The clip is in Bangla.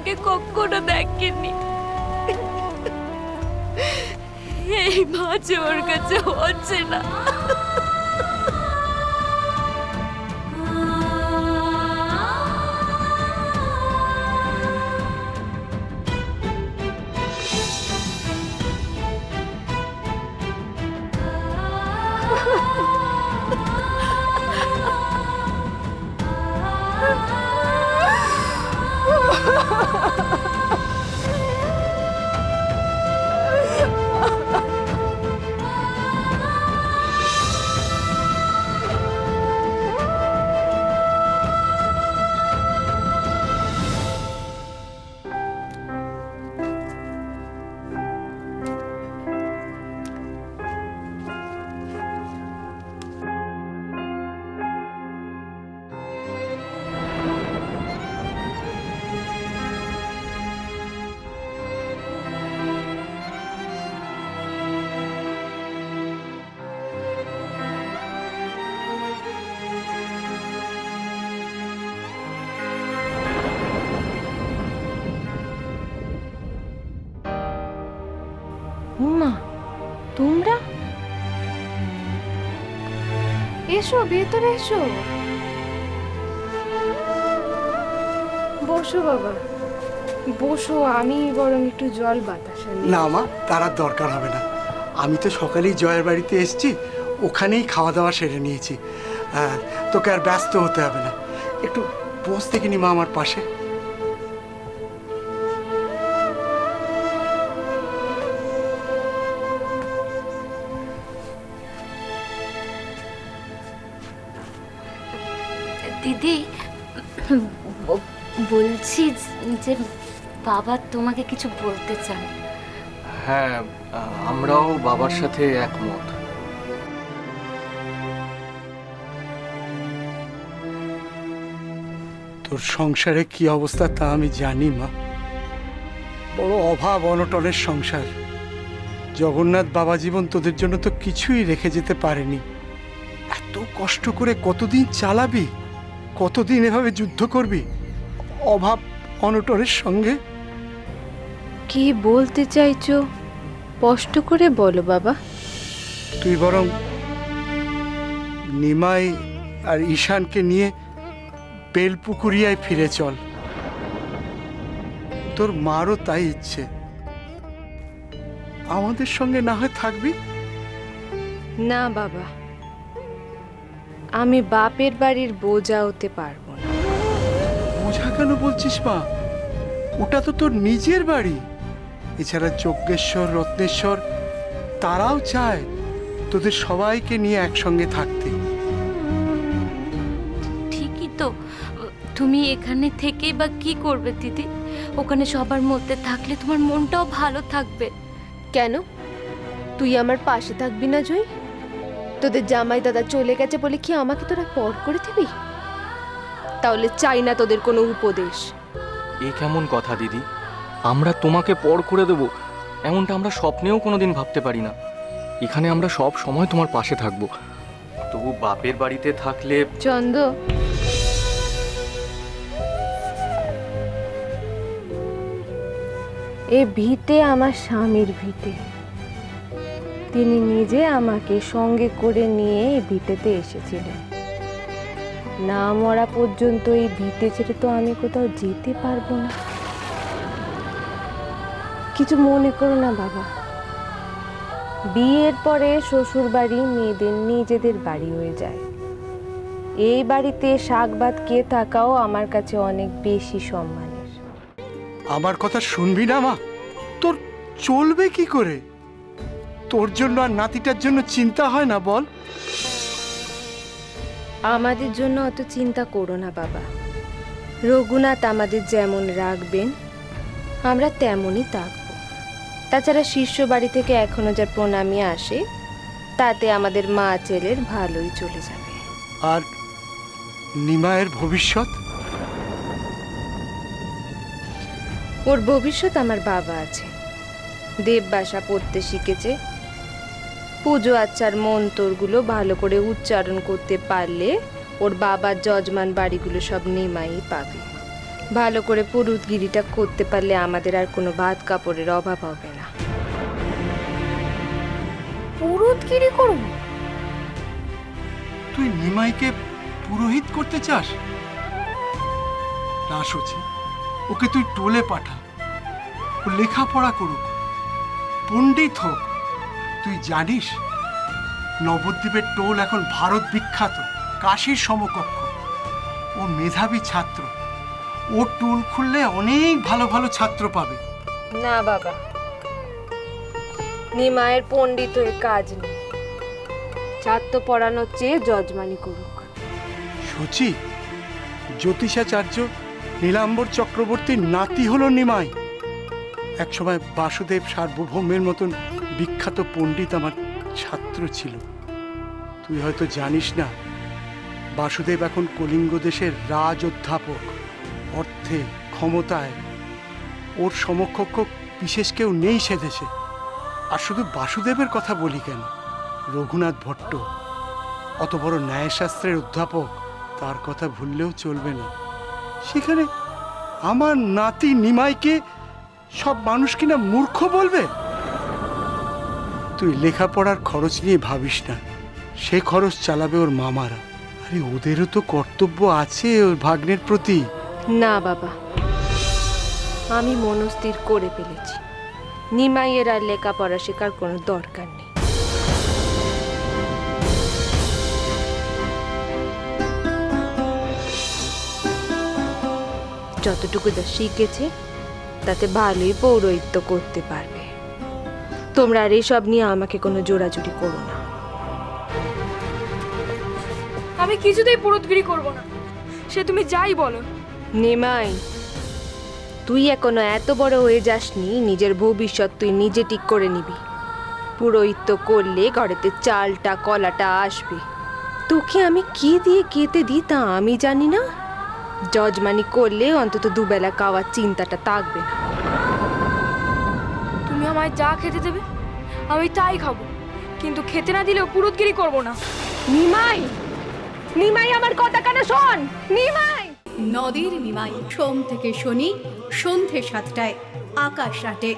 আমাকে কখনো দেখেনি। এই মাছ ওর কাছে হচ্ছে না। মা, তোমরা এসো, ভেতরে এসো, বসো বাবা, বসো। আমি বরং একটু জল বাতাসা নিই। না মা, তার আর দরকার হবে না। আমি তো সকালেই জয়ের বাড়িতে এসেছি, ওখানেই খাওয়া দাওয়া সেরে নিয়েছি। তোকে আর ব্যস্ত হতে হবে না। একটু বসতে কিনি মা আমার পাশে। দিদি, বলছি যে বাবা তোমাকে কিছু বলতে চান। হ্যাঁ, আমরাও বাবার সাথে একমত। তোর সংসারে কি অবস্থা তা আমি জানি মা। বড় অভাব অনটনের সংসার। জগন্নাথ বাবা জীবন তোদের জন্য তো কিছুই রেখে যেতে পারেনি। এত কষ্ট করে কতদিন চালাবি? কতদিন এভাবে যুদ্ধ করবি অভাব অনটনের সঙ্গে? কি বলতে চাইছো স্পষ্ট করে বলো বাবা। তুই বরং নিমাই আর ঈশানকে নিয়ে বেলপুকুরিয়ায় ফিরে চল। তোর মারও তাই ইচ্ছে। আমাদের সঙ্গে না হয় থাকবি? না বাবা, আমি বাপের বাড়ির বোঝা হতে পারবো না। বোঝা কেন বলছিস মা? ওটা তো তোর নিজের বাড়ি। এছাড়া যজ্ঞেশ্বর, রত্নেশ্বর তারাও চায় তোদের সবাইকে নিয়ে একসঙ্গে থাকতে। ঠিকই তো, তুমি এখানে থেকেই বা কি করবে দিদি? ওখানে সবার মধ্যে থাকলে তোমার মনটাও ভালো থাকবে। কেন তুই আমার পাশে থাকবি না জয়? তোদের জামাই দাদা চলে গেছে বলে কি আমাকে তোরা পর করে দিবি? তাহলে চাই না তোদের কোনো উপদেশ। এ কেমন কথা দিদি? আমরা তোমাকে পর করে দেব এমনটা আমরা স্বপ্নেও কোনোদিন ভাবতে পারি না। এখানে আমরা সব সময় তোমার পাশে থাকবো। তবু বাপের বাড়িতে থাকলে চন্দ, এ ভিটে আমার স্বামীর ভিটে। তিনি নিজে আমাকে সঙ্গে করে নিয়ে এই ভিটেতে এসেছিলেন। না মরা পর্যন্ত এই ভিটে ছেড়ে তো আমি কোথাও যেতে পারবো না। কিছু মনে করো না বাবা, বিয়ের পরে শ্বশুর বাড়ি মেয়েদের নিজেদের বাড়ি হয়ে যায়। এই বাড়িতে শাকভাত খেয়ে থাকাও আমার কাছে অনেক বেশি সম্মানের। আমার কথা শুনবি না মা? তোর চলবে কি করে? তোর জন্য আর নাতিটার জন্য চিন্তা হয় না বল? আমাদের জন্য অত চিন্তা করো না বাবা। রঘুনাথ আমাদের যেমন রাখবেন আমরা তেমনই থাকবো। তাছাড়া শিষ্য বাড়ি থেকে এখনো যা প্রণামী আসে তাতে আমাদের মা ছেলের ভালোই চলে যাবে। আর নিমায়ের ভবিষ্যৎ? ওর ভবিষ্যৎ আমার বাবা আছে। দেববাসা পড়তে শিখেছে। পুজো আচ্চার মন্ত্রগুলো ভালো করে উচ্চারণ করতে পারলে ওর বাবার যজমান বাড়িগুলো সব নিমাই পাবে। ভালো করে পুরুতগিরিটা করতে পারলে আমাদের আর কোনো ভাত কাপড়ের অভাব হবে না। পুরুতগিরি করব? তুই নিমাইকে পুরোহিত করতে চাস? না সচি, ওকে তুই টোলে পাঠা, ও লেখাপড়া করুক, পণ্ডিত হোক। তুই জানিস নবদ্বীপের টোল এখন ভারত বিখ্যাত, কাশীর সমকক্ষ। ও মেধাবী ছাত্র, ও টোল খুললে অনেক ভালো ভালো ছাত্র পাবে। না বাবা, নিমায়ের পণ্ডিত হয়ে কাজ নেই। ছাত্র পড়ানোর চেয়ে যজমানি করুক। সচি, জ্যোতিষাচার্য নীলাম্বর চক্রবর্তীর নাতি হলো নিমাই। একসময় বাসুদেব সার্বভৌমের মতন বিখ্যাত পণ্ডিত আমার ছাত্র ছিল। তুই হয়তো জানিস না, বাসুদেব এখন কলিঙ্গ দেশের রাজ অধ্যাপক। অর্থে, ক্ষমতায় ওর সমকক্ষ বিশেষ কেউ নেই সে দেশে। আর শুধু বাসুদেবের কথা বলি কেন, রঘুনাথ ভট্ট অত বড় ন্যায়শাস্ত্রের অধ্যাপক, তার কথা ভুললেও চলবে না। সেখানে আমার নাতি নিমাইকে সব মানুষ কিনা মূর্খ বলবে? তুই লেখাপড়ার খরচ নিয়ে ভাবিস না, সে খরচ চালাবে ওর মামারা। আরে ওদেরও তো কর্তব্য আছে ওর ভাগ্নের প্রতি। না বাবা, আমি মনস্থির করে ফেলেছি, নিমাইয়ের আর লেখাপড়া শেখার কোনো দরকার নেই। যতটুকু যা শিখেছে তাতে ভালোই পৌরোহিত্য করতে পারবে। তোমরা আর এসব নিয়ে আমাকে কোনো জোরাজুরি করো না। আমি কিছুতেই পুরুতগিরি করব না, সে তুমি যাই বলো। নিমাই, তুই এখনো এত বড় হয়ে যাসনি, নিজের ভবিষ্যৎ তুই নিজে ঠিক করে নিবি। পুরোহিত্য করলে ঘরেতে চালটা কলাটা আসবে। তোকে আমি কি দিয়ে খেতে দিই তা আমি জানি না। যজমানি করলে অন্তত দুবেলা খাওয়ার চিন্তাটা থাকবে না। তুমি আমায় যা খেতে দেবে আমি তাই খাবো, কিন্তু খেতে না দিলেও পুরুতগিরি করব না। নিমাই, নিমাই আমার কথা কেন শোন। নিমাই, নদীর নিমাই, সোম থেকে শনি সন্ধে 7টায়, আকাশ 8-এ।